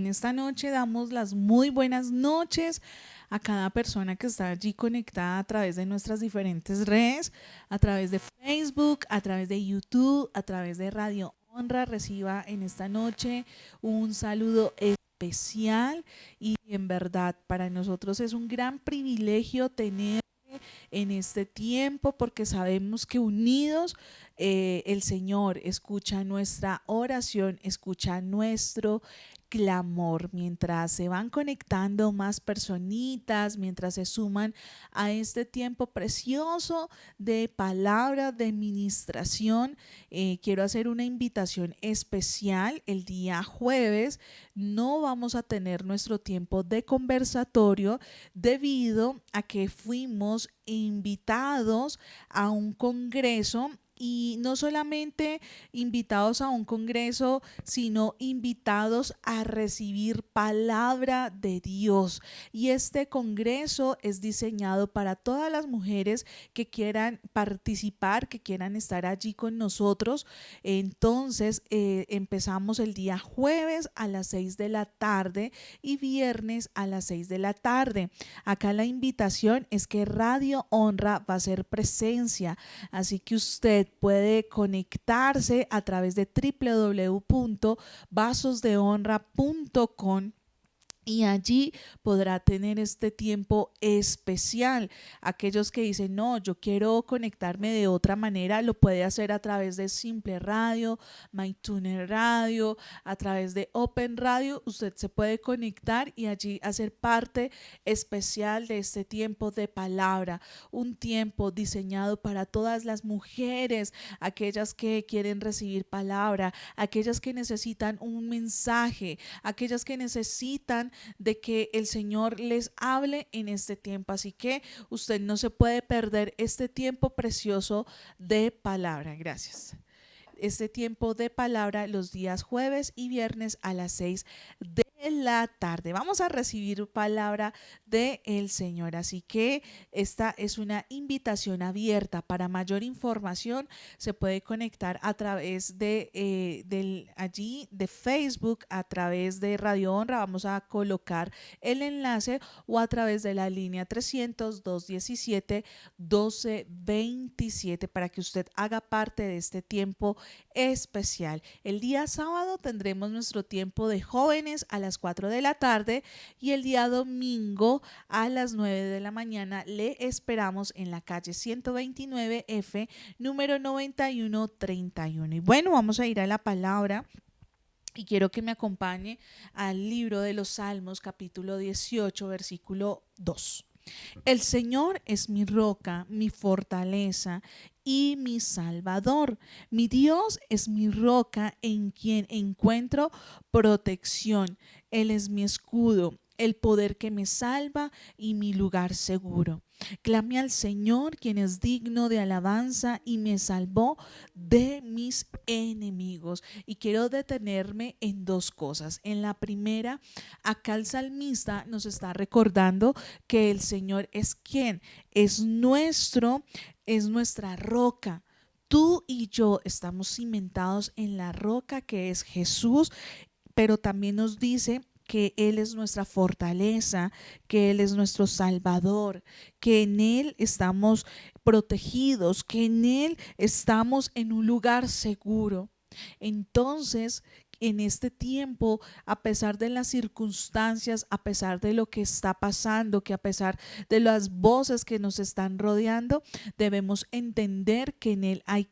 En esta noche damos las muy buenas noches a cada persona que está allí conectada a través de nuestras diferentes redes, a través de Facebook, a través de YouTube, a través de Radio Honra. Reciba en esta noche un saludo especial y en verdad para nosotros es un gran privilegio tener en este tiempo porque sabemos que unidos el Señor escucha nuestra oración, escucha nuestro clamor. Mientras se van conectando más personitas, mientras se suman a este tiempo precioso de palabra, de ministración, quiero hacer una invitación especial. El día jueves no vamos a tener nuestro tiempo de conversatorio debido a que fuimos invitados a un congreso y no solamente invitados a un congreso, sino invitados a recibir palabra de Dios. Y este congreso es diseñado para todas las mujeres que quieran participar, que quieran estar allí con nosotros. Entonces, empezamos el día jueves a las 6 de la tarde y viernes a las 6 de la tarde. Acá la invitación es que Radio Honra va a ser presencia, así que usted puede conectarse a través de www.vasosdehonra.com y allí podrá tener este tiempo especial. Aquellos que dicen, no, yo quiero conectarme de otra manera, lo puede hacer a través de Simple Radio, MyTuner Radio, a través de Open Radio. Usted se puede conectar y allí hacer parte especial de este tiempo de palabra. Un tiempo diseñado para todas las mujeres, aquellas que quieren recibir palabra, aquellas que necesitan un mensaje, aquellas que necesitan de que el Señor les hable en este tiempo. Así que usted no se puede perder este tiempo precioso de palabra. Gracias. Este tiempo de palabra los días jueves y viernes a las 6 de la tarde. Vamos a recibir palabra del Señor. Así que esta es una invitación abierta. Para mayor información se puede conectar a través allí de Facebook, a través de Radio Honra. Vamos a colocar el enlace o a través de la línea 300-217-1227 para que usted haga parte de este tiempo especial. El día sábado tendremos nuestro tiempo de jóvenes a las 4 de la tarde y el día domingo a las 9 de la mañana le esperamos en la calle 129F, número 9131. Y bueno, vamos a ir a la palabra. Y quiero que me acompañe al libro de los Salmos, capítulo 18, versículo 2. El Señor es mi roca, mi fortaleza y mi salvador. Mi Dios es mi roca en quien encuentro protección. Él es mi escudo, el poder que me salva y mi lugar seguro. Clamé al Señor, quien es digno de alabanza, y me salvó de mis enemigos. Y quiero detenerme en dos cosas. En la primera, acá el salmista nos está recordando que el Señor es quien es nuestra roca. Tú y yo estamos cimentados en la roca que es Jesús, pero también nos dice que Él es nuestra fortaleza, que Él es nuestro Salvador, que en Él estamos protegidos, que en Él estamos en un lugar seguro. Entonces, en este tiempo, a pesar de las circunstancias, a pesar de lo que está pasando, que a pesar de las voces que nos están rodeando, debemos entender que en Él hay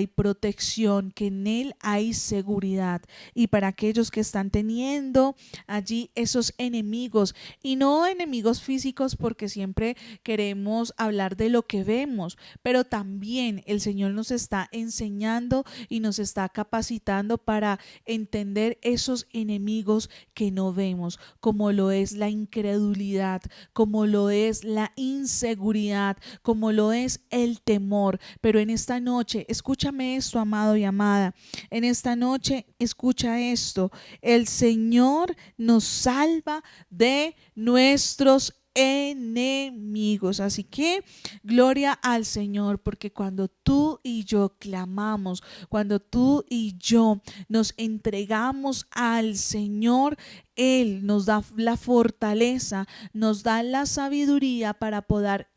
protección, que en Él hay seguridad. Y para aquellos que están teniendo allí esos enemigos, y no enemigos físicos porque siempre queremos hablar de lo que vemos, pero también el Señor nos está enseñando y nos está capacitando para entender esos enemigos que no vemos, como lo es la incredulidad, como lo es la inseguridad, como lo es el temor. Pero en esta noche, escúchame esto, amado y amada, en esta noche escucha esto: el Señor nos salva de nuestros enemigos. Así que gloria al Señor, porque cuando tú y yo clamamos, cuando tú y yo nos entregamos al Señor, Él nos da la fortaleza, nos da la sabiduría para poder,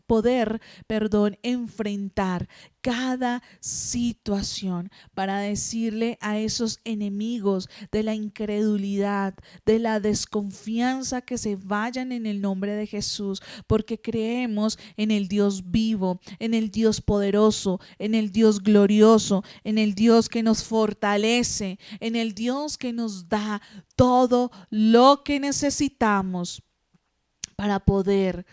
enfrentar cada situación, para decirle a esos enemigos de la incredulidad, de la desconfianza, que se vayan en el nombre de Jesús, porque creemos en el Dios vivo, en el Dios poderoso, en el Dios glorioso, en el Dios que nos fortalece, en el Dios que nos da todo lo que necesitamos para poder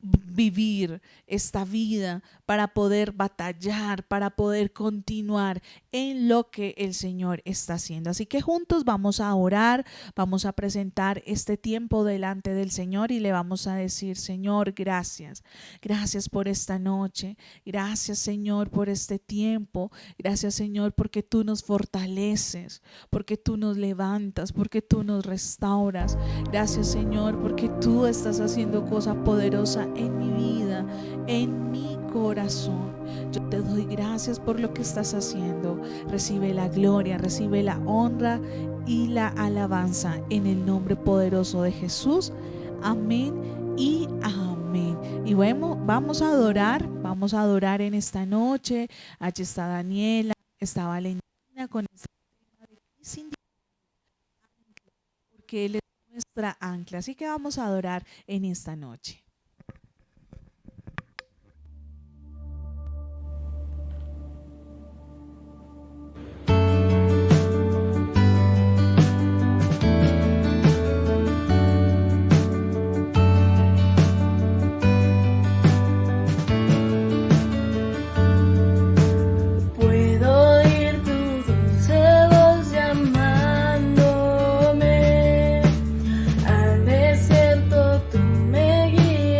vivir esta vida, para poder batallar, para poder continuar en lo que el Señor está haciendo. Así que juntos vamos a orar, vamos a presentar este tiempo delante del Señor y le vamos a decir: Señor, gracias. Gracias por esta noche. Gracias, Señor, por este tiempo. Gracias, Señor, porque tú nos fortaleces, porque tú nos levantas, porque tú nos restauras. Gracias, Señor, porque tú estás haciendo cosa poderosa en mi vida, en mi corazón. Yo te doy gracias por lo que estás haciendo. Recibe la gloria, recibe la honra y la alabanza en el nombre poderoso de Jesús. Amén y amén. Y bueno, vamos a adorar en esta noche. Allí está Daniela, está Valentina con este tema de sin porque Él es nuestra ancla. Así que vamos a adorar en esta noche. Al desierto tú me guías.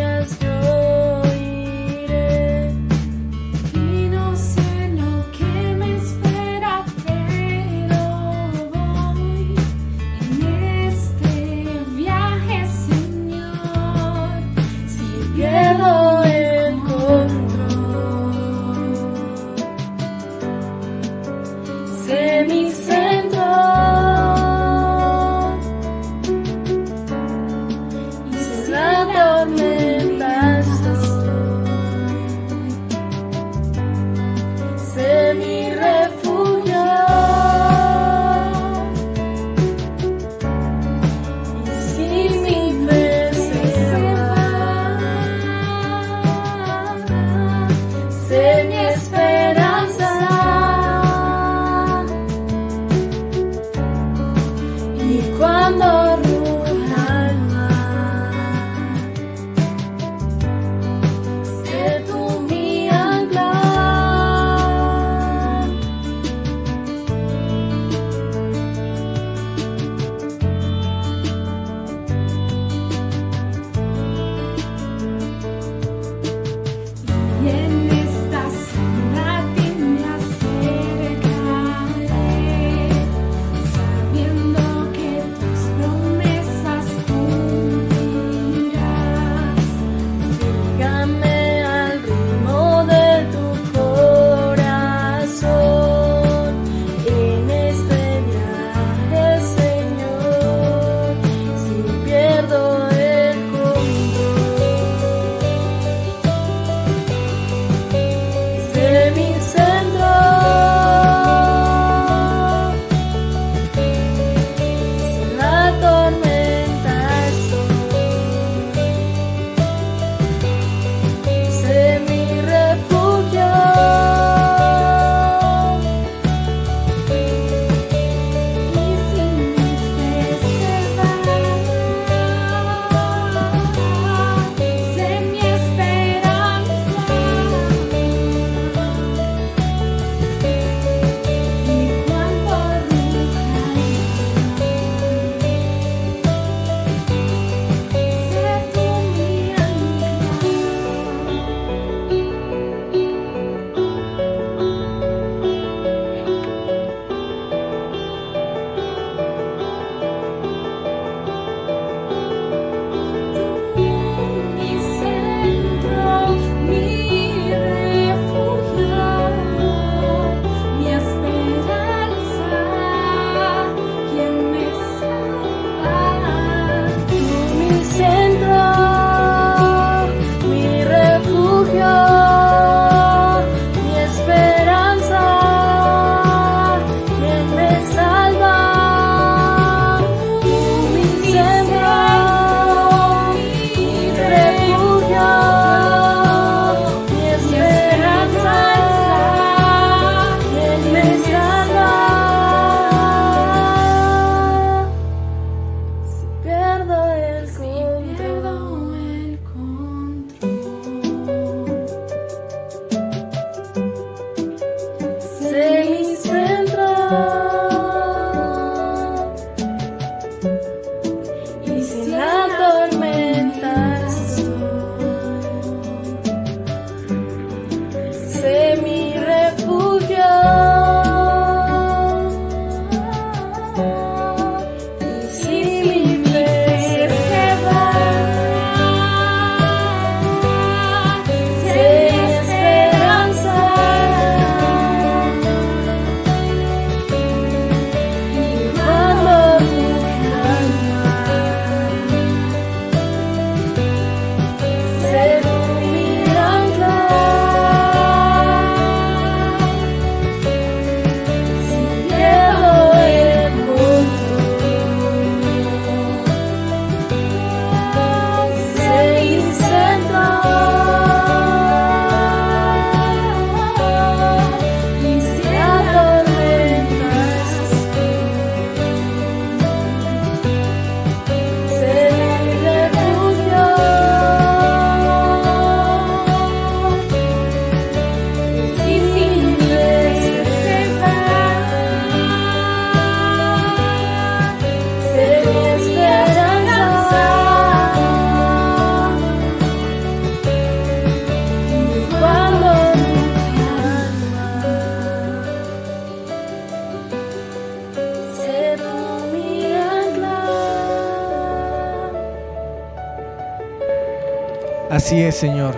Así es, Señor.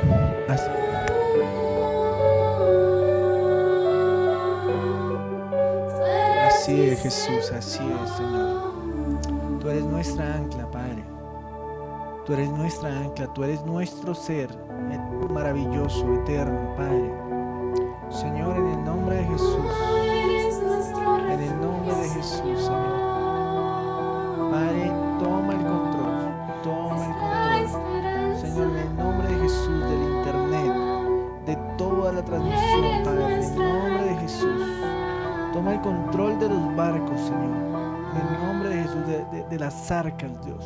Así es, Jesús. Así es, Señor. Tú eres nuestra ancla, Padre. Tú eres nuestra ancla. Tú eres nuestro ser maravilloso, eterno, Padre. Señor, en el nombre de Jesús. En el nombre de Jesús, Señor. Padre, toma el control. Toma el control. Señor, en el nombre de Jesús, del internet, de toda la transmisión, Padre, en el nombre de Jesús. Toma el control de los barcos, Señor. En el nombre de Jesús, de las arcas, Dios.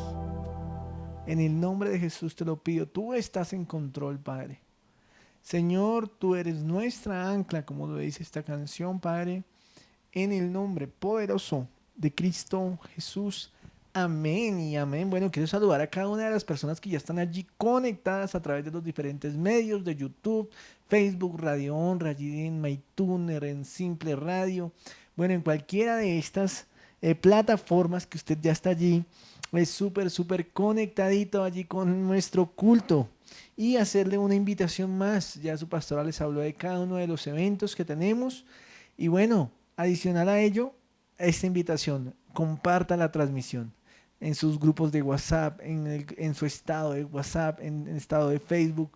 En el nombre de Jesús te lo pido. Tú estás en control, Padre. Señor, tú eres nuestra ancla, como lo dice esta canción, Padre. En el nombre poderoso de Cristo Jesús. Amén y amén. Bueno, quiero saludar a cada una de las personas que ya están allí conectadas a través de los diferentes medios de YouTube, Facebook, Radio Honra, allí en MyTuner, en Simple Radio. Bueno, en cualquiera de estas plataformas que usted ya está allí, es súper conectadito allí con nuestro culto. Y hacerle una invitación más. Ya su pastora les habló de cada uno de los eventos que tenemos. Y bueno, adicional a ello, esta invitación, comparta la transmisión en sus grupos de WhatsApp, en su estado de WhatsApp, en el estado de Facebook,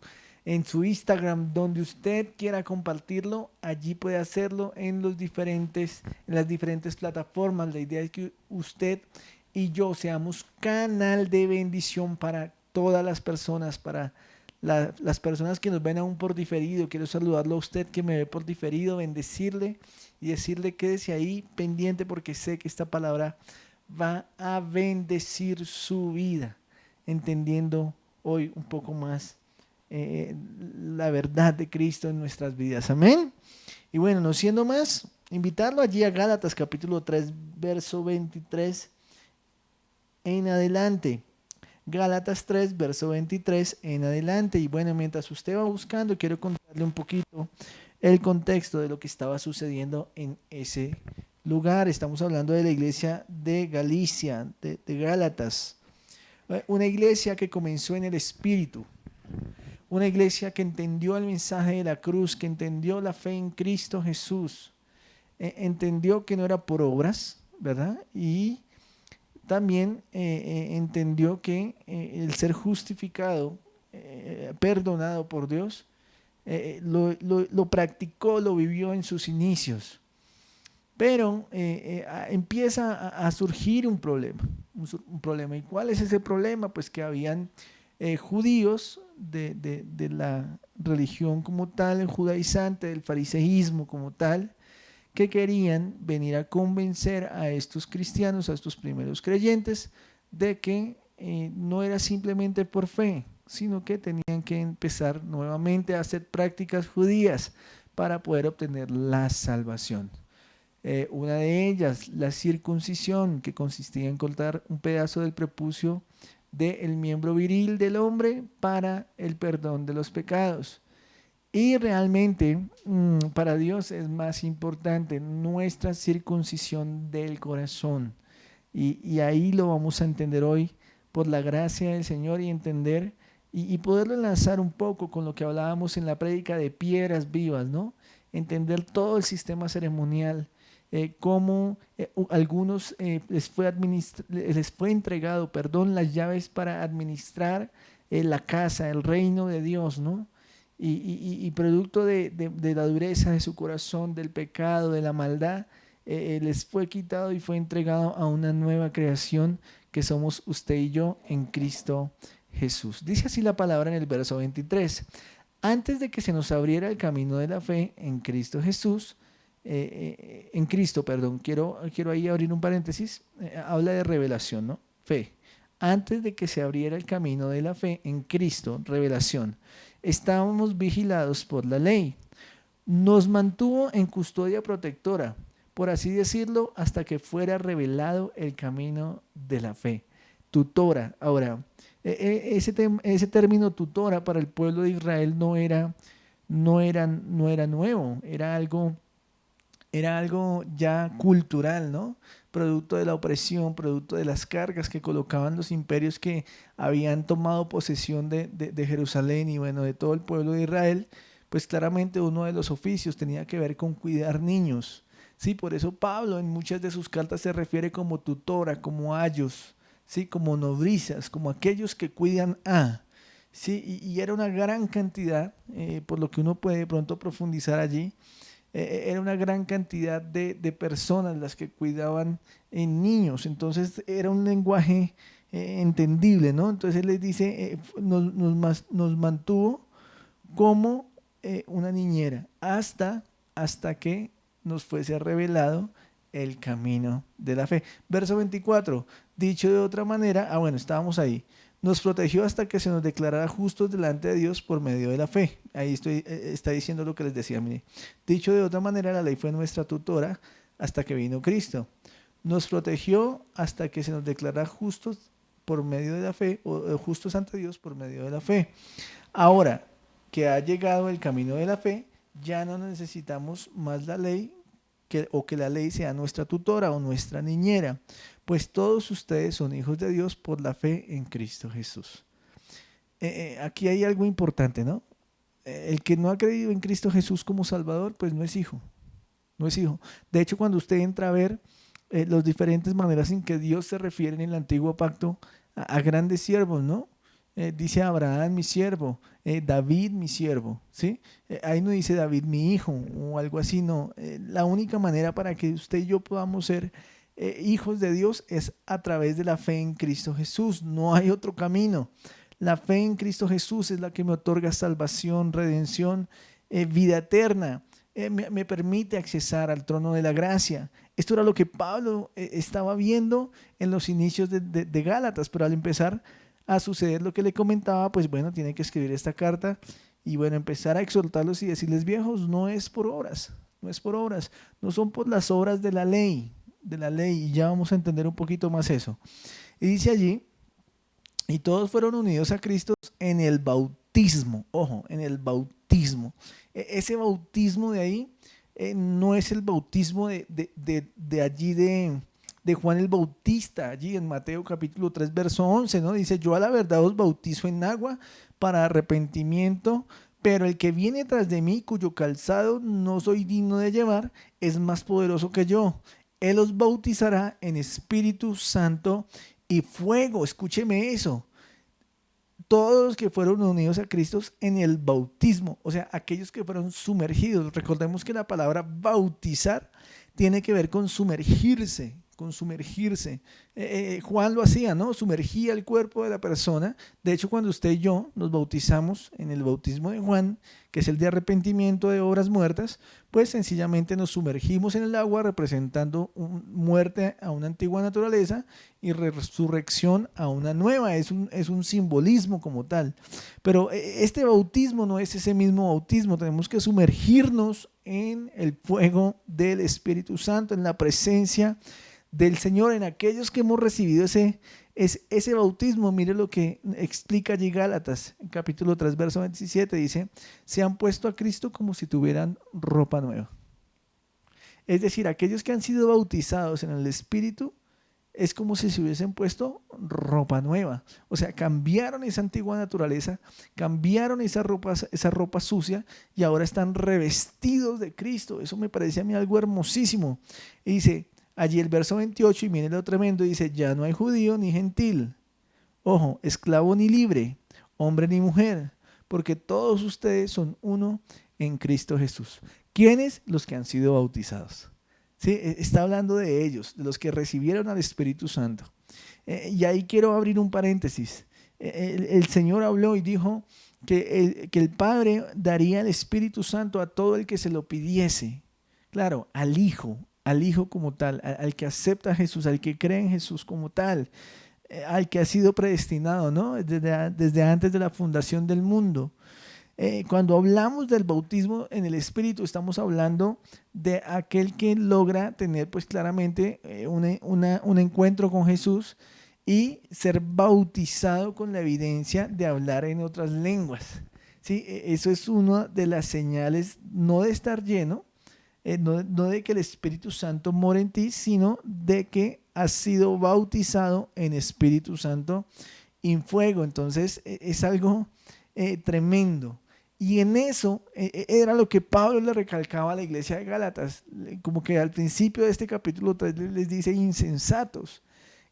en su Instagram, donde usted quiera compartirlo, allí puede hacerlo en las diferentes plataformas. La idea es que usted y yo seamos canal de bendición para todas las personas, para las personas que nos ven aún por diferido. Quiero saludarlo a usted que me ve por diferido, bendecirle y decirle quédese ahí pendiente, porque sé que esta palabra va a bendecir su vida, entendiendo hoy un poco más la verdad de Cristo en nuestras vidas. Amén. Y bueno, no siendo más, invitarlo allí a Gálatas capítulo 3, verso 23 en adelante. Gálatas 3, verso 23 en adelante. Y bueno, mientras usted va buscando, quiero contarle un poquito el contexto de lo que estaba sucediendo en ese lugar. Estamos hablando de la iglesia de Galicia, de Gálatas. Una iglesia que comenzó en el Espíritu. Una iglesia que entendió el mensaje de la cruz, que entendió la fe en Cristo Jesús. Entendió que no era por obras, ¿verdad? Y también entendió que el ser justificado, perdonado por Dios, lo practicó, lo vivió en sus inicios. Pero empieza a surgir un problema, un problema. ¿Y cuál es ese problema? Pues que habían judíos de la religión como tal, el judaizante, del fariseísmo como tal, que querían venir a convencer a estos cristianos, a estos primeros creyentes, de que no era simplemente por fe, sino que tenían que empezar nuevamente a hacer prácticas judías para poder obtener la salvación. Una de ellas, la circuncisión, que consistía en cortar un pedazo del prepucio del miembro viril del hombre para el perdón de los pecados. Y realmente para Dios es más importante nuestra circuncisión del corazón. Y ahí lo vamos a entender hoy por la gracia del Señor y entender y poderlo enlazar un poco con lo que hablábamos en la prédica de piedras vivas, ¿no? Entender todo el sistema ceremonial, cómo algunos les fue entregado, las llaves para administrar la casa, el reino de Dios, ¿no? Y producto de la dureza de su corazón, del pecado, de la maldad, les fue quitado y fue entregado a una nueva creación que somos usted y yo en Cristo Jesús. Dice así la palabra en el verso 23. Antes de que se nos abriera el camino de la fe en Cristo Jesús, en Cristo, perdón, quiero ahí abrir un paréntesis, habla de revelación, ¿no? Fe. Antes de que se abriera el camino de la fe en Cristo, revelación, estábamos vigilados por la ley. Nos mantuvo en custodia protectora, por así decirlo, hasta que fuera revelado el camino de la fe. Tutora. Ahora, ese término tutora para el pueblo de Israel no era nuevo, era algo ya cultural, ¿no? Producto de la opresión, producto de las cargas que colocaban los imperios que habían tomado posesión de Jerusalén y bueno, de todo el pueblo de Israel, pues claramente uno de los oficios tenía que ver con cuidar niños. Sí, por eso Pablo en muchas de sus cartas se refiere como tutora, como ayos, sí, como nodrizas, como aquellos que cuidan a. Sí, y era una gran cantidad, por lo que uno puede de pronto profundizar allí. Era una gran cantidad de personas las que cuidaban en niños, entonces era un lenguaje entendible, ¿no? Entonces él les dice, nos mantuvo como una niñera hasta que nos fuese revelado el camino de la fe. Verso 24, dicho de otra manera, bueno, estábamos ahí. Nos protegió hasta que se nos declarara justos delante de Dios por medio de la fe. Ahí está diciendo lo que les decía. Mire. Dicho de otra manera, la ley fue nuestra tutora hasta que vino Cristo. Nos protegió hasta que se nos declarara justos por medio de la fe, o justos ante Dios por medio de la fe. Ahora que ha llegado el camino de la fe, ya no necesitamos más la ley o que la ley sea nuestra tutora o nuestra niñera, pues todos ustedes son hijos de Dios por la fe en Cristo Jesús. Aquí hay algo importante, ¿no? El que no ha creído en Cristo Jesús como Salvador, pues no es hijo, no es hijo. De hecho, cuando usted entra a ver las diferentes maneras en que Dios se refiere en el antiguo pacto a grandes siervos, ¿no? Dice Abraham mi siervo, David mi siervo, ¿sí? Ahí no dice David mi hijo o algo así, no. La única manera para que usted y yo podamos ser hijos de Dios es a través de la fe en Cristo Jesús, no hay otro camino. La fe en Cristo Jesús es la que me otorga salvación, redención, vida eterna, me permite accesar al trono de la gracia. Esto era lo que Pablo estaba viendo en los inicios de Gálatas, pero al empezar a suceder lo que le comentaba, pues bueno, tiene que escribir esta carta y bueno, empezar a exhortarlos y decirles, viejos, no es por obras, no son por las obras de la ley, y ya vamos a entender un poquito más eso. Y dice allí, y todos fueron unidos a Cristo en el bautismo, ojo, en el bautismo. Ese bautismo de ahí no es el bautismo de allí de Juan el Bautista, allí en Mateo capítulo 3, verso 11, ¿no? Dice, yo a la verdad os bautizo en agua para arrepentimiento, pero el que viene tras de mí, cuyo calzado no soy digno de llevar, es más poderoso que yo. Él los bautizará en Espíritu Santo y fuego. Escúcheme eso. Todos los que fueron unidos a Cristo en el bautismo, o sea, aquellos que fueron sumergidos. Recordemos que la palabra bautizar tiene que ver con sumergirse, con sumergirse. Juan lo hacía, ¿no? Sumergía el cuerpo de la persona. De hecho, cuando usted y yo nos bautizamos en el bautismo de Juan, que es el de arrepentimiento de obras muertas, pues sencillamente nos sumergimos en el agua representando muerte a una antigua naturaleza y resurrección a una nueva. Es un simbolismo como tal. Pero este bautismo no es ese mismo bautismo. Tenemos que sumergirnos en el fuego del Espíritu Santo, en la presencia del Señor, en aquellos que hemos recibido ese bautismo. Mire lo que explica allí Gálatas, en capítulo 3, verso 27, dice: se han puesto a Cristo como si tuvieran ropa nueva. Es decir, aquellos que han sido bautizados en el Espíritu, es como si se hubiesen puesto ropa nueva. O sea, cambiaron esa antigua naturaleza, cambiaron esa ropa sucia y ahora están revestidos de Cristo. Eso me parece a mí algo hermosísimo. Y dice allí el verso 28, y miren lo tremendo, dice: ya no hay judío ni gentil, ojo, esclavo ni libre, hombre ni mujer, porque todos ustedes son uno en Cristo Jesús. ¿Quiénes? Los que han sido bautizados. ¿Sí? Está hablando de ellos, de los que recibieron al Espíritu Santo. Y ahí quiero abrir un paréntesis. El Señor habló y dijo que el Padre daría el Espíritu Santo a todo el que se lo pidiese. Claro, al Hijo como tal, al que acepta a Jesús, al que cree en Jesús como tal, al que ha sido predestinado, ¿no? Desde antes de la fundación del mundo. Cuando hablamos del bautismo en el Espíritu, estamos hablando de aquel que logra tener pues claramente un encuentro con Jesús y ser bautizado con la evidencia de hablar en otras lenguas. ¿Sí? Eso es una de las señales, no de estar lleno, no de que el Espíritu Santo mora en ti, sino de que has sido bautizado en Espíritu Santo y en fuego. Entonces es algo tremendo. Y en eso era lo que Pablo le recalcaba a la iglesia de Gálatas, como que al principio de este capítulo 3 les dice insensatos.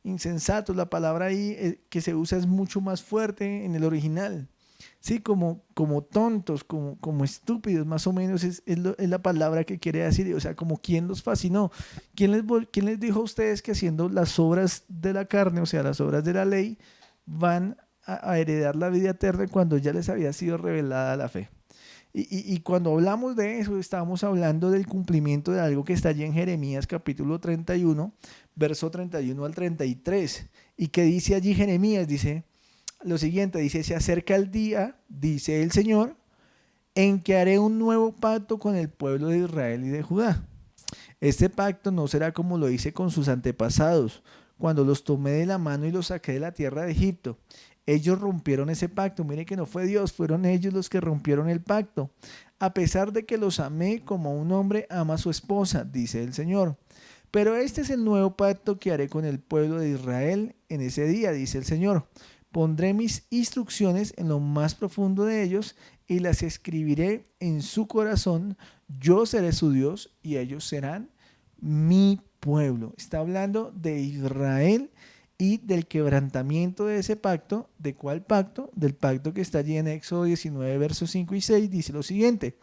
Insensatos, la palabra ahí que se usa es mucho más fuerte en el original. Sí, como tontos, como estúpidos, más o menos es la palabra que quiere decir. O sea, como quien los fascinó. ¿Quién les dijo a ustedes que haciendo las obras de la carne, o sea, las obras de la ley, van a heredar la vida eterna cuando ya les había sido revelada la fe? Y cuando hablamos de eso, estamos hablando del cumplimiento de algo que está allí en Jeremías capítulo 31, verso 31 al 33. ¿Y qué dice allí Jeremías? Dice lo siguiente, dice: se acerca el día, dice el Señor, en que haré un nuevo pacto con el pueblo de Israel y de Judá. Este pacto no será como lo hice con sus antepasados, cuando los tomé de la mano y los saqué de la tierra de Egipto. Ellos rompieron ese pacto. Miren que no fue Dios, fueron ellos los que rompieron el pacto. A pesar de que los amé como un hombre ama a su esposa, dice el Señor. Pero este es el nuevo pacto que haré con el pueblo de Israel en ese día, dice el Señor. Pondré mis instrucciones en lo más profundo de ellos y las escribiré en su corazón. Yo seré su Dios y ellos serán mi pueblo. Está hablando de Israel y del quebrantamiento de ese pacto. ¿De cuál pacto? Del pacto que está allí en Éxodo 19, versos 5 y 6. Dice lo siguiente: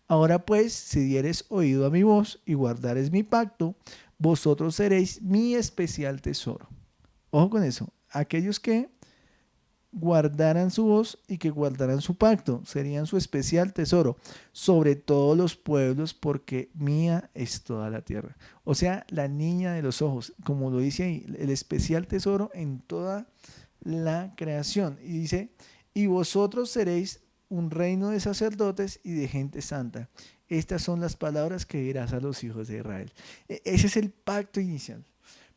ahora pues, si dieres oído a mi voz y guardares mi pacto, vosotros seréis mi especial tesoro. Ojo con eso. Aquellos que guardaran su voz y que guardaran su pacto serían su especial tesoro sobre todos los pueblos, porque mía es toda la tierra. O sea, la niña de los ojos, como lo dice ahí, el especial tesoro en toda la creación. Y dice: y vosotros seréis un reino de sacerdotes y de gente santa. Estas son las palabras que dirás a los hijos de Israel. Ese es el pacto inicial.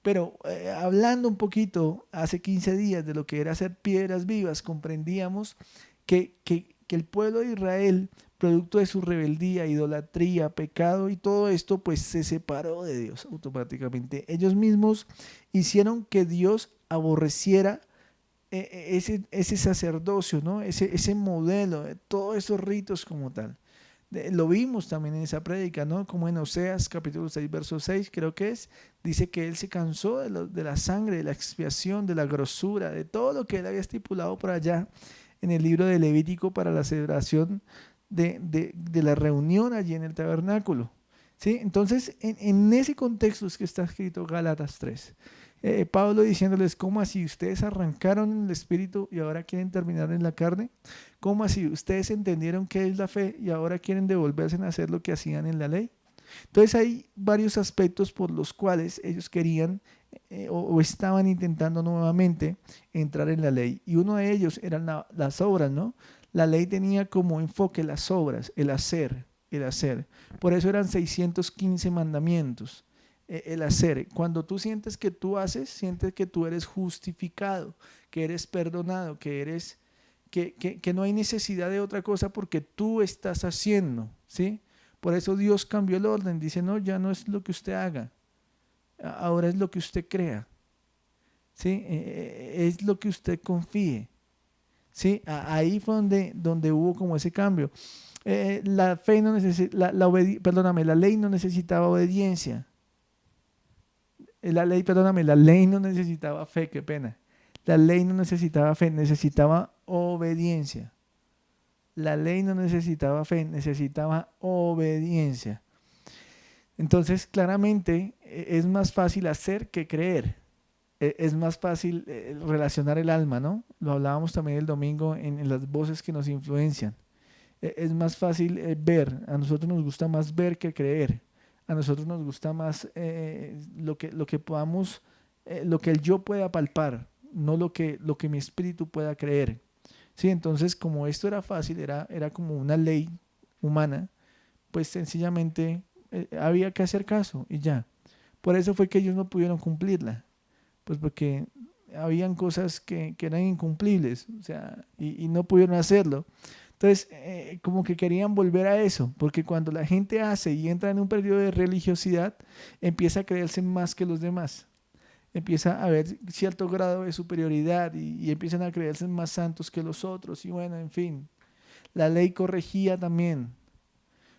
Pero hablando un poquito hace 15 días de lo que era ser piedras vivas, comprendíamos que el pueblo de Israel, producto de su rebeldía, idolatría, pecado y todo esto, pues se separó de Dios automáticamente. Ellos mismos hicieron que Dios aborreciera ese sacerdocio, ¿no? Ese modelo, todos esos ritos como tal. Lo vimos también en esa prédica, ¿no? Como en Oseas capítulo 6, verso 6, creo que es, dice que él se cansó de la sangre, de la expiación, de la grosura, de todo lo que él había estipulado por allá en el libro de Levítico para la celebración de la reunión allí en el tabernáculo. ¿Sí? Entonces, en ese contexto es que está escrito Gálatas 3. Pablo diciéndoles, ¿cómo así? ¿Ustedes arrancaron en el espíritu y ahora quieren terminar en la carne? ¿Cómo así? ¿Ustedes entendieron qué es la fe y ahora quieren devolverse a hacer lo que hacían en la ley? Entonces hay varios aspectos por los cuales ellos querían o estaban intentando nuevamente entrar en la ley. Y uno de ellos eran las obras, ¿no? La ley tenía como enfoque las obras, el hacer, el hacer. Por eso eran 615 mandamientos. El hacer. Cuando tú sientes que tú haces, sientes que tú eres justificado, que eres perdonado, que no hay necesidad de otra cosa porque tú estás haciendo, ¿sí? Por eso Dios cambió el orden. Dice, no, ya no es lo que usted haga, ahora es lo que usted crea, ¿sí? Es lo que usted confíe, ¿sí? Ahí fue donde hubo como ese cambio. La fe no la ley no necesitaba obediencia. La ley no necesitaba fe, qué pena. La ley no necesitaba fe, necesitaba obediencia. La ley no necesitaba fe, necesitaba obediencia. Entonces, claramente, es más fácil hacer que creer. Es más fácil relacionar el alma, ¿no? Lo hablábamos también el domingo en las voces que nos influencian. Es más fácil ver. A nosotros nos gusta más ver que creer. A nosotros nos gusta más lo que podamos, lo que el yo pueda palpar, no lo que mi espíritu pueda creer. Sí, entonces como esto era fácil, era como una ley humana, pues sencillamente había que hacer caso y ya. Por eso fue que ellos no pudieron cumplirla, pues porque habían cosas que eran incumplibles, o sea, y no pudieron hacerlo. Entonces, como que querían volver a eso, porque cuando la gente hace y entra en un periodo de religiosidad, empieza a creerse más que los demás. Empieza a haber cierto grado de superioridad y empiezan a creerse más santos que los otros. Y bueno, en fin, la ley corregía también.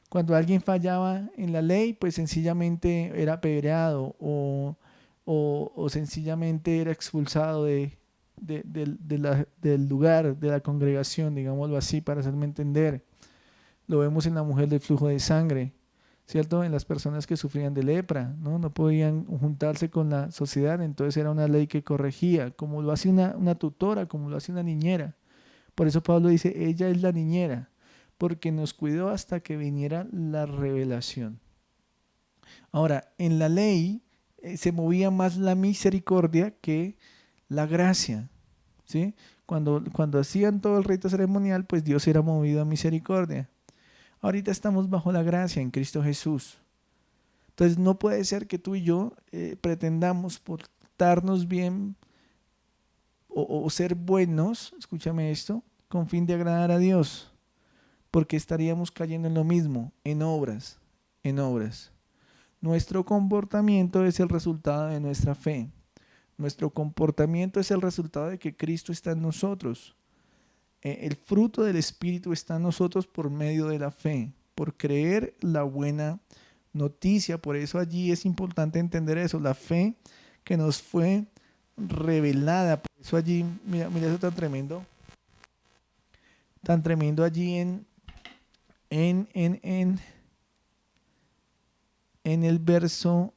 Cuando alguien fallaba en la ley, pues sencillamente era apedreado o sencillamente era expulsado del lugar, de la congregación, digámoslo así, para hacerme entender. Lo vemos en la mujer del flujo de sangre, ¿cierto? En las personas que sufrían de lepra, ¿no? No podían juntarse con la sociedad, entonces era una ley que corregía, como lo hace una tutora, como lo hace una niñera. Por eso Pablo dice, ella es la niñera, porque nos cuidó hasta que viniera la revelación. Ahora, en la ley se movía más la misericordia que la gracia, ¿sí? Cuando hacían todo el rito ceremonial, pues Dios era movido a misericordia. Ahorita estamos bajo la gracia en Cristo Jesús. Entonces no puede ser que tú y yo pretendamos portarnos bien o ser buenos, escúchame esto, con fin de agradar a Dios, porque estaríamos cayendo en lo mismo, en obras. Nuestro comportamiento es el resultado de nuestra fe. Nuestro comportamiento es el resultado de que Cristo está en nosotros. El fruto del Espíritu está en nosotros por medio de la fe, por creer la buena noticia. Por eso allí es importante entender eso, la fe que nos fue revelada. Por eso allí, mira eso tan tremendo allí en el verso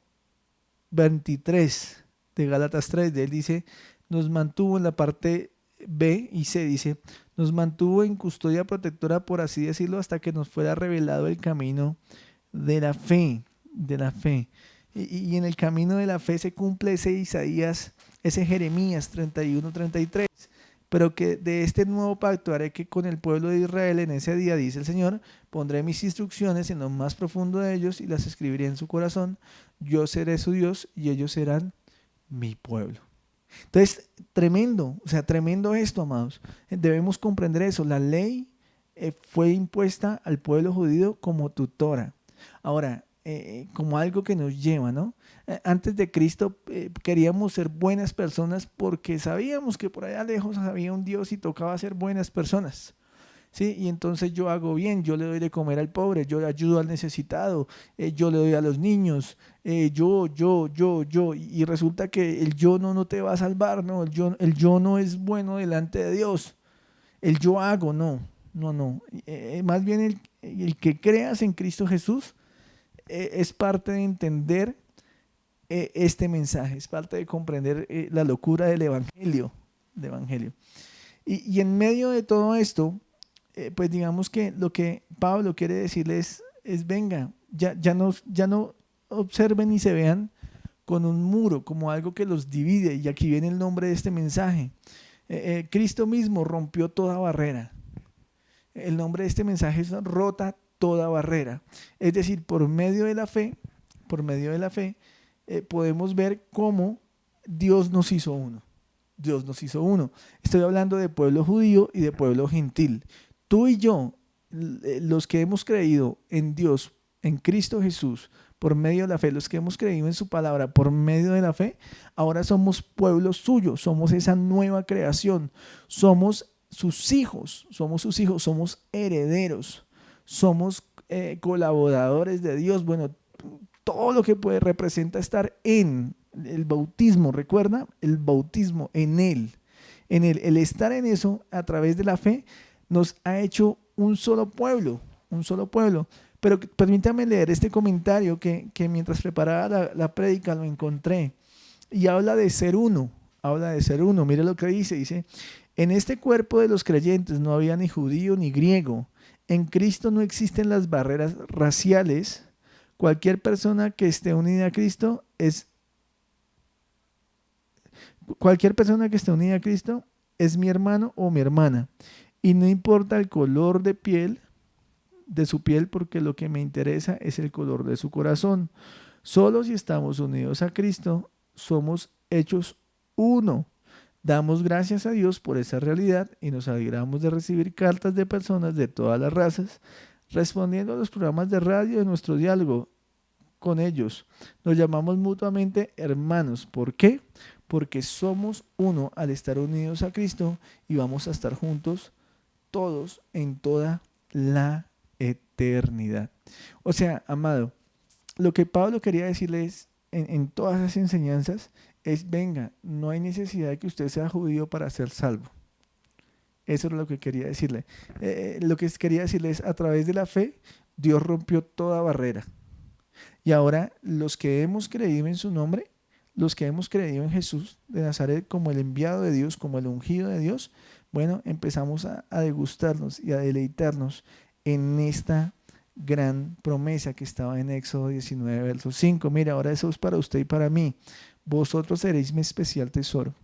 23 de Gálatas 3, de él dice, nos mantuvo en la parte B y C, dice, nos mantuvo en custodia protectora, por así decirlo, hasta que nos fuera revelado el camino de la fe, Y en el camino de la fe se cumple ese Isaías, ese Jeremías 31-33, pero que de este nuevo pacto haré que con el pueblo de Israel en ese día, dice el Señor, pondré mis instrucciones en lo más profundo de ellos y las escribiré en su corazón. Yo seré su Dios y ellos serán mi pueblo. Entonces, tremendo, tremendo esto, amados. Debemos comprender eso. La ley fue impuesta al pueblo judío como tutora. Ahora, como algo que nos lleva, ¿no? Antes de Cristo queríamos ser buenas personas porque sabíamos que por allá lejos había un Dios y tocaba ser buenas personas. ¿sí? Y entonces yo hago bien, yo le doy de comer al pobre, yo le ayudo al necesitado, yo le doy a los niños, yo, y resulta que el yo no te va a salvar, ¿no? El yo no es bueno delante de Dios, el yo hago, no, no, no. Más bien el que creas en Cristo Jesús es parte de entender este mensaje, es parte de comprender la locura del Evangelio. Y en medio de todo esto, pues digamos que lo que Pablo quiere decirles es venga, ya no observen y se vean con un muro, como algo que los divide, y aquí viene el nombre de este mensaje. Cristo mismo rompió toda barrera. El nombre de este mensaje es rota toda barrera. Es decir, por medio de la fe, podemos ver cómo Dios nos hizo uno. Dios nos hizo uno. Estoy hablando de pueblo judío y de pueblo gentil. Tú y yo, los que hemos creído en Dios, en Cristo Jesús, por medio de la fe, los que hemos creído en su palabra por medio de la fe, ahora somos pueblo suyo, somos esa nueva creación, somos sus hijos, somos herederos, somos colaboradores de Dios. Bueno, todo lo que representa estar en el bautismo, recuerda, el bautismo en Él, el estar en eso a través de la fe nos ha hecho un solo pueblo, un solo pueblo. Pero permítame leer este comentario que mientras preparaba la prédica lo encontré y habla de ser uno, mire lo que dice, en este cuerpo de los creyentes no había ni judío ni griego, en Cristo no existen las barreras raciales, cualquier persona que esté unida a Cristo es mi hermano o mi hermana. Y no importa el color de su piel, porque lo que me interesa es el color de su corazón. Solo si estamos unidos a Cristo, somos hechos uno. Damos gracias a Dios por esa realidad y nos alegramos de recibir cartas de personas de todas las razas, respondiendo a los programas de radio de nuestro diálogo con ellos. Nos llamamos mutuamente hermanos. ¿Por qué? Porque somos uno al estar unidos a Cristo y vamos a estar juntos todos en toda la eternidad. O sea, amado, lo que Pablo quería decirles en todas esas enseñanzas es, venga, no hay necesidad de que usted sea judío para ser salvo. Eso es lo que quería decirle. Lo que quería decirle es, a través de la fe, Dios rompió toda barrera. Y ahora los que hemos creído en su nombre, los que hemos creído en Jesús de Nazaret como el enviado de Dios, como el ungido de Dios, bueno, empezamos a degustarnos y a deleitarnos en esta gran promesa que estaba en Éxodo 19, verso 5. Mira, ahora eso es para usted y para mí. Vosotros seréis mi especial tesoro.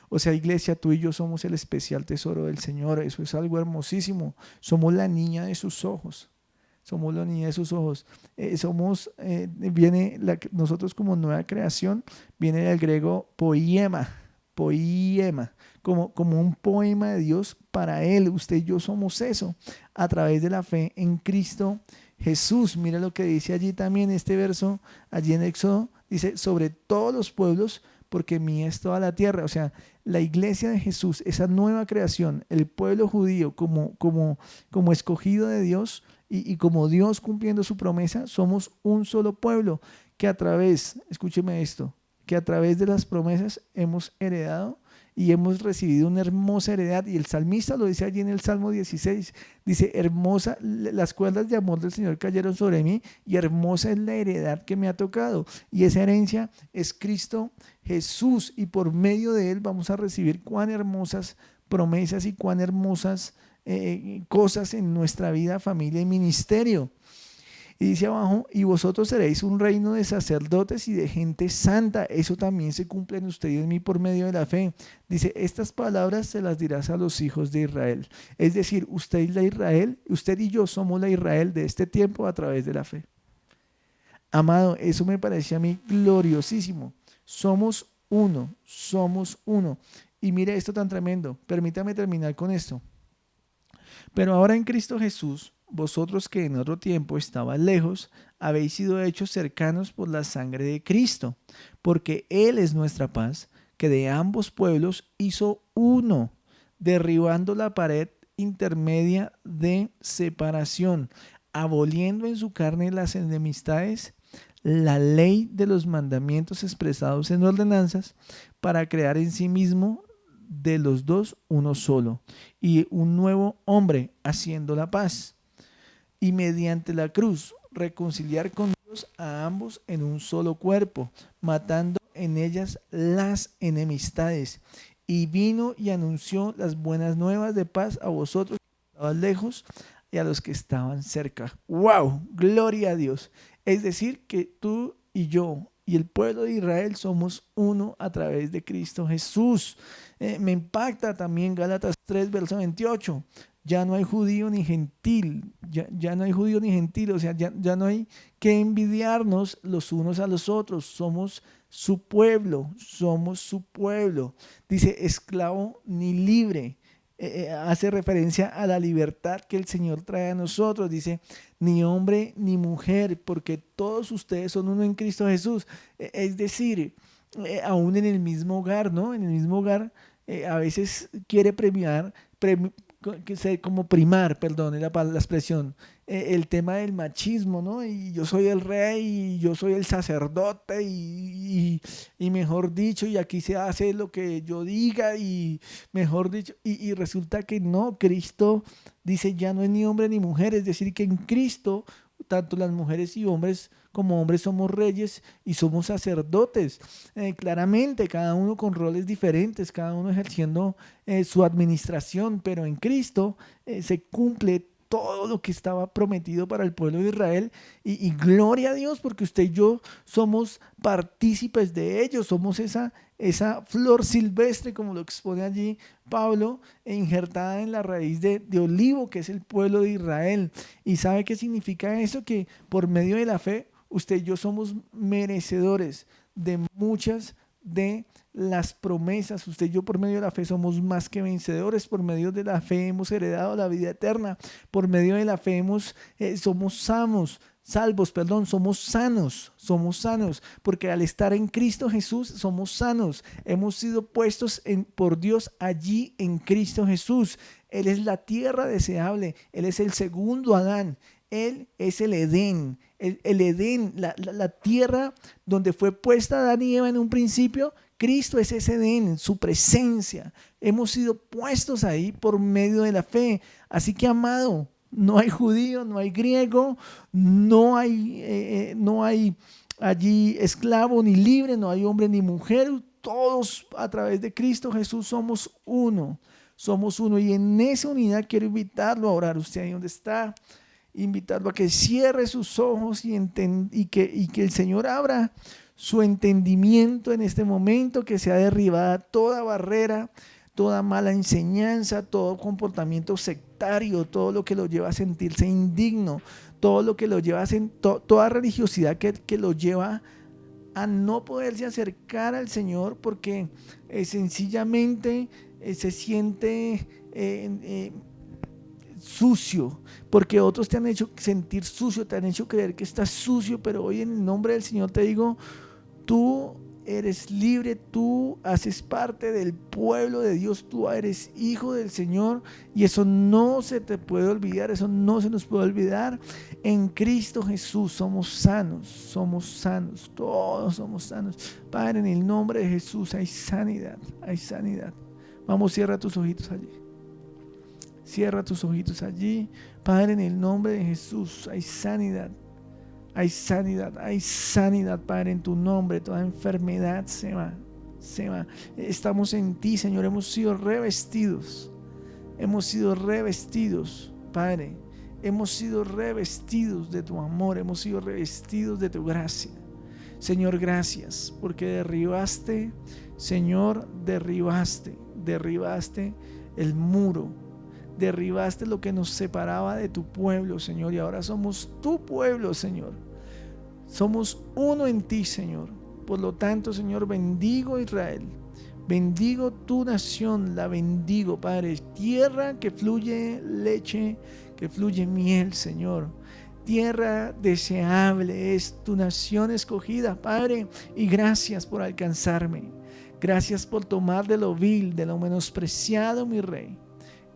O sea, iglesia, tú y yo somos el especial tesoro del Señor. Eso es algo hermosísimo. Somos la niña de sus ojos. Somos la niña de sus ojos. Nosotros como nueva creación, viene del griego poiema, como un poema de Dios para Él. Usted y yo somos eso, a través de la fe en Cristo Jesús. Mira lo que dice allí también este verso, allí en Éxodo, dice, sobre todos los pueblos, porque mía es toda la tierra. O sea, la iglesia de Jesús, esa nueva creación, el pueblo judío como escogido de Dios, y como Dios cumpliendo su promesa, somos un solo pueblo que escúcheme esto, que a través de las promesas hemos heredado y hemos recibido una hermosa heredad. Y el salmista lo dice allí en el Salmo 16, dice, hermosa, las cuerdas de amor del Señor cayeron sobre mí y hermosa es la heredad que me ha tocado. Y esa herencia es Cristo Jesús, y por medio de Él vamos a recibir cuán hermosas promesas y cuán hermosas cosas en nuestra vida, familia y ministerio. Y dice abajo, y vosotros seréis un reino de sacerdotes y de gente santa. Eso también se cumple en usted y en mí por medio de la fe. Dice, estas palabras se las dirás a los hijos de Israel. Es decir, usted y yo somos la Israel de este tiempo a través de la fe. Amado, eso me parece a mí gloriosísimo. Somos uno. Y mire esto tan tremendo. Permítame terminar con esto. Pero ahora en Cristo Jesús, vosotros que en otro tiempo estabais lejos, habéis sido hechos cercanos por la sangre de Cristo, porque Él es nuestra paz, que de ambos pueblos hizo uno, derribando la pared intermedia de separación, aboliendo en su carne las enemistades, la ley de los mandamientos expresados en ordenanzas, para crear en sí mismo de los dos uno solo, y un nuevo hombre, haciendo la paz, y mediante la cruz reconciliar con Dios a ambos en un solo cuerpo, matando en ellas las enemistades. Y vino y anunció las buenas nuevas de paz a vosotros que estaban lejos y a los que estaban cerca. ¡Wow! Gloria a Dios. Es decir, que tú y yo y el pueblo de Israel somos uno a través de Cristo Jesús. Me impacta también Gálatas 3, verso 28. Ya no hay judío ni gentil, ya no hay judío ni gentil, o sea, ya no hay que envidiarnos los unos a los otros. Somos su pueblo, somos su pueblo. Dice, esclavo ni libre. Hace referencia a la libertad que el Señor trae a nosotros. Dice, ni hombre ni mujer, porque todos ustedes son uno en Cristo Jesús. Es decir, aún en el mismo hogar, ¿no? En el mismo hogar a veces quiere como primar, perdón, es la expresión, el tema del machismo, ¿no? Y yo soy el rey, y yo soy el sacerdote, y mejor dicho, y aquí se hace lo que yo diga, y mejor dicho, y resulta que no, Cristo dice, ya no es ni hombre ni mujer, es decir, que en Cristo, tanto las mujeres y hombres como hombres somos reyes y somos sacerdotes. Claramente, cada uno con roles diferentes, cada uno ejerciendo su administración, pero en Cristo se cumple todo lo que estaba prometido para el pueblo de Israel y gloria a Dios porque usted y yo somos partícipes de ello, somos esa flor silvestre, como lo expone allí Pablo, injertada en la raíz de olivo, que es el pueblo de Israel. ¿Y sabe qué significa eso? Que por medio de la fe usted y yo somos merecedores de muchas de las promesas. Usted y yo por medio de la fe somos más que vencedores. Por medio de la fe hemos heredado la vida eterna. Por medio de la fe somos somos sanos, porque al estar en Cristo Jesús somos sanos. Hemos sido puestos por Dios allí en Cristo Jesús. Él es la tierra deseable, Él es el segundo Adán. Él es el Edén, el Edén, la tierra donde fue puesta Adán y Eva en un principio. Cristo es ese Edén, su presencia. Hemos sido puestos ahí por medio de la fe. Así que, amado, no hay judío, no hay griego, no hay allí esclavo ni libre, no hay hombre ni mujer. Todos a través de Cristo Jesús somos uno. Somos uno y en esa unidad quiero invitarlo a orar. Usted ahí donde está, invitarlo a que cierre sus ojos y que el Señor abra su entendimiento en este momento, que sea derribada toda barrera, toda mala enseñanza, todo comportamiento sectario, todo lo que lo lleva a sentirse indigno, todo lo que lo lleva a toda religiosidad que lo lleva a no poderse acercar al Señor porque sencillamente se siente sucio, porque otros te han hecho sentir sucio, te han hecho creer que estás sucio, pero hoy en el nombre del Señor te digo, tú eres libre, tú haces parte del pueblo de Dios, tú eres hijo del Señor y eso no se te puede olvidar, eso no se nos puede olvidar. En Cristo Jesús somos sanos, todos somos sanos. Padre, en el nombre de Jesús hay sanidad, hay sanidad. Vamos, cierra tus ojitos allí. Cierra tus ojitos allí. Padre, en el nombre de Jesús hay sanidad. Hay sanidad, Padre, en tu nombre. Toda enfermedad se va. Estamos en ti, Señor. Hemos sido revestidos, Padre. Hemos sido revestidos de tu amor. Hemos sido revestidos de tu gracia. Señor, gracias, porque derribaste el muro. Derribaste lo que nos separaba de tu pueblo, Señor, y ahora somos tu pueblo, Señor. Somos uno en ti, Señor. Por lo tanto, Señor, bendigo a Israel. Bendigo tu nación, la bendigo, Padre. Tierra que fluye leche, que fluye miel, Señor. Tierra deseable es tu nación escogida, Padre. Y gracias por alcanzarme. Gracias por tomar de lo vil, de lo menospreciado, mi Rey.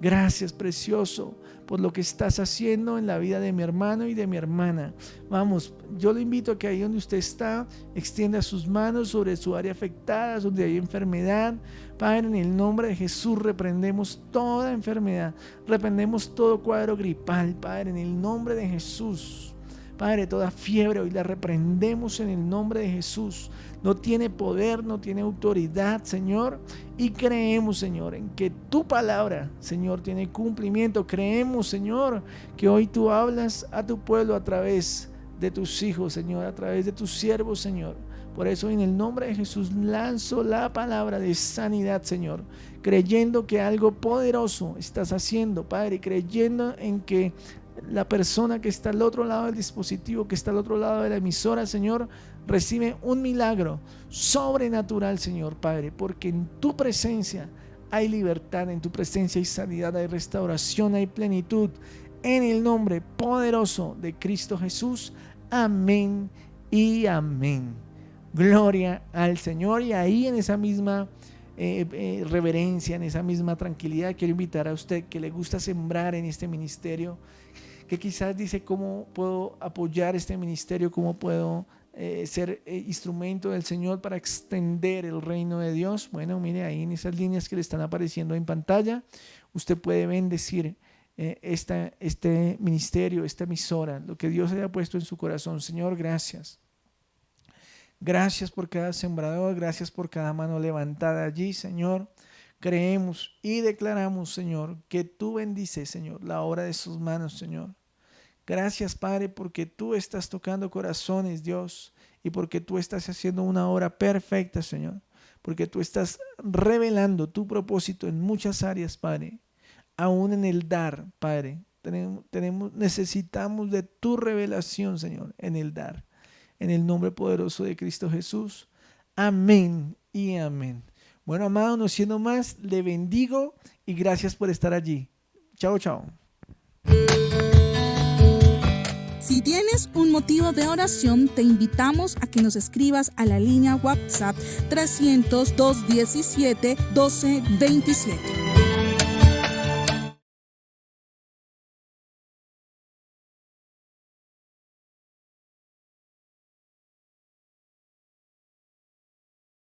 Gracias, precioso, por lo que estás haciendo en la vida de mi hermano y de mi hermana. Vamos, yo le invito a que ahí donde usted está, extienda sus manos sobre su área afectada, donde hay enfermedad. Padre, en el nombre de Jesús reprendemos toda enfermedad, reprendemos todo cuadro gripal, Padre, en el nombre de Jesús. Padre, toda fiebre hoy la reprendemos en el nombre de Jesús. No tiene poder, no tiene autoridad, Señor. Y creemos, Señor, en que tu palabra, Señor, tiene cumplimiento. Creemos, Señor, que hoy tú hablas a tu pueblo a través de tus hijos, Señor, a través de tus siervos, Señor. Por eso en el nombre de Jesús lanzo la palabra de sanidad, Señor, creyendo que algo poderoso estás haciendo, Padre, creyendo en que la persona que está al otro lado del dispositivo, que está al otro lado de la emisora, Señor, recibe un milagro sobrenatural, Señor, Padre, porque en tu presencia hay libertad, en tu presencia hay sanidad, hay restauración, hay plenitud. En el nombre poderoso de Cristo Jesús. Amén y amén. Gloria al Señor. Y ahí en esa misma reverencia, en esa misma tranquilidad, quiero invitar a usted que le gusta sembrar en este ministerio, que quizás dice: ¿cómo puedo apoyar este ministerio? ¿Cómo puedo ser instrumento del Señor para extender el reino de Dios? Bueno, mire, ahí en esas líneas que le están apareciendo en pantalla, usted puede bendecir este ministerio, esta emisora, lo que Dios haya puesto en su corazón. Señor, gracias. Gracias por cada sembrador, gracias por cada mano levantada allí, Señor. Creemos y declaramos, Señor, que tú bendices, Señor, la obra de sus manos, Señor. Gracias, Padre, porque tú estás tocando corazones, Dios, y porque tú estás haciendo una obra perfecta, Señor, porque tú estás revelando tu propósito en muchas áreas, Padre, aún en el dar, Padre. Necesitamos de tu revelación, Señor, en el dar, en el nombre poderoso de Cristo Jesús. Amén y amén. Bueno, amado, no siendo más, le bendigo y gracias por estar allí. Chao, chao. Si tienes un motivo de oración, te invitamos a que nos escribas a la línea WhatsApp 300-217-1227.